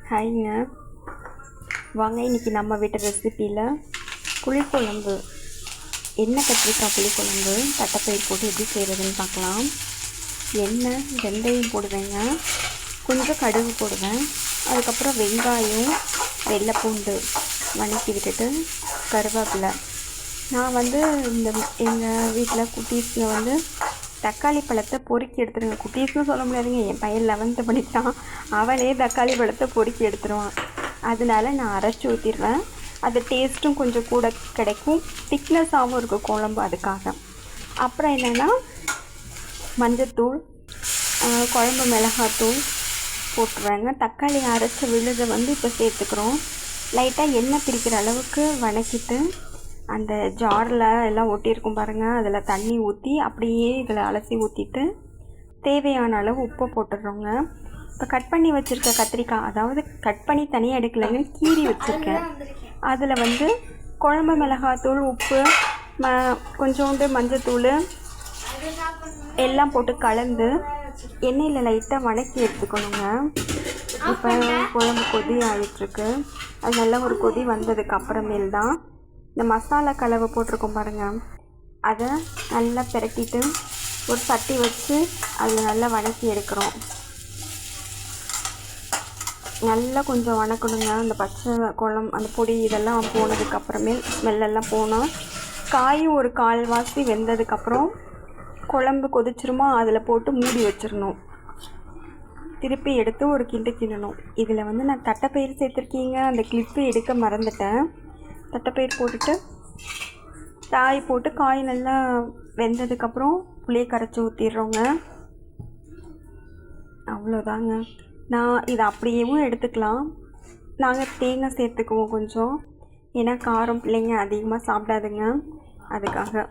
ஹாய்ங்க, வாங்க இன்றைக்கி நம்ம வீட்டு ரெசிப்பியில் புளிக்குழம்பு, எண்ணெய் கத்திரிக்காய் புளிக்குழம்பு தட்டைப்பயிர் போட்டு எப்படி செய்கிறதுன்னு பார்க்கலாம். எண்ணெய் வெந்தயம் போடுவேங்க, கொஞ்சம் கடுகு போடுவேன், அதுக்கப்புறம் வெங்காயம் வெள்ளைப்பூண்டு வதக்கி விட்டுட்டு கருவேப்பிலை. நான் எங்கள் வீட்டில் குட்டீஸுங்க தக்காளி பழத்தை பொறுக்கி எடுத்துருங்க. குட்டீஸ்னு சொல்ல முடியாதுங்க, என் பையன் 11th படித்தான், அவனே தக்காளி பழத்தை பொறுக்கி எடுத்துருவான். அதனால நான் அரைச்சி ஊற்றிடுவேன். அது டேஸ்ட்டும் கொஞ்சம் கூட கிடைக்கும், திக்னஸாகவும் இருக்கும் குழம்பு. அதுக்காக அப்புறம் என்னென்னா மஞ்சத்தூள், குழம்பு மிளகாத்தூள் போட்டுருவேங்க. தக்காளி அரைச்ச விழுதை இப்போ சேர்த்துக்கிறோம். லைட்டாக எண்ணெய் பிரிக்கிற அளவுக்கு வதக்கிட்டு அந்த ஜாரில் எல்லாம் ஒட்டியிருக்கும் பாருங்கள், அதில் தண்ணி ஊற்றி அப்படியே இதில் அலசி ஊற்றிட்டு தேவையான அளவு உப்பை போட்டுடுறோங்க. இப்போ கட் பண்ணி வச்சுருக்க கத்திரிக்காய், அதாவது கட் பண்ணி தனியாக எடுக்கலைங்க, கீறி வச்சுருக்கேன். அதில் குழம்பு மிளகாத்தூள், உப்பு, கொஞ்சோண்டு மஞ்சத்தூள் எல்லாம் போட்டு கலந்து எண்ணெயில் லைட்டாக வதக்கி எடுத்துக்கணுங்க. இப்போ குழம்பு கொதி ஆகிட்டுருக்கு. அது நல்லா ஒரு கொதி வந்ததுக்கு அப்புறமேல் தான் இந்த மசாலா கலவை போட்டிருக்கோம் பாருங்கள், அதை நல்லா பிரட்டிட்டு ஒரு சட்டி வச்சு அதில் நல்லா வதக்கி எடுக்கிறோம். நல்லா கொஞ்சம் வதக்கணுங்க. அந்த பச்சை குழம்பு அந்த பொடி இதெல்லாம் போனதுக்கப்புறமேல் ஸ்மெல்லெல்லாம் போனோம். காயும் ஒரு கால்வாசி வெந்ததுக்கப்புறம் குழம்பு கொதிச்சிருமா, அதில் போட்டு மூடி வச்சிடணும். திருப்பி எடுத்து ஒரு கிண்டு கிண்டணும். இதில் நான் தட்டைப்பயிர் சேர்த்துருக்கீங்க, அந்த கிளிப்பு எடுக்க மறந்துட்டேன். தட்டைப்பயிர் போட்டுட்டு காய் போட்டு, காய் நல்லா வெந்ததுக்கப்புறம் புளியை கரைச்சி ஊற்றிடுறோங்க. அவ்வளோதாங்க. நான் இதை அப்படியேவும் எடுத்துக்கலாம். நாங்கள் தேங்காய் சேர்த்துக்குவோம் கொஞ்சம், ஏன்னா காரம் பிள்ளைங்க அதிகமாக சாப்பிடாதுங்க. அதுக்காக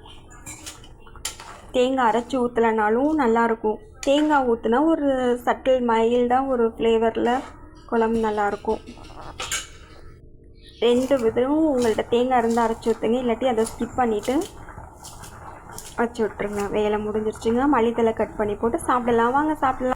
தேங்காய் அரைச்சி ஊற்றலைனாலும் நல்லாயிருக்கும். தேங்காய் ஊற்றினா ஒரு சட்டில் மைல்டாக ஒரு ஃப்ளேவரில் குழம்பு நல்லாயிருக்கும். 2 விதமும் உங்கள்கிட்ட தேங்காய் இருந்தால் அரைச்சி ஊற்றுங்க, இல்லாட்டி அதை ஸ்கிப் பண்ணிவிட்டு வச்சு விட்ருங்க. வேலை முடிஞ்சிருச்சுங்க. மல்லித்தலை கட் பண்ணி போட்டு சாப்பிடலாம். வாங்க சாப்பிடலாம்.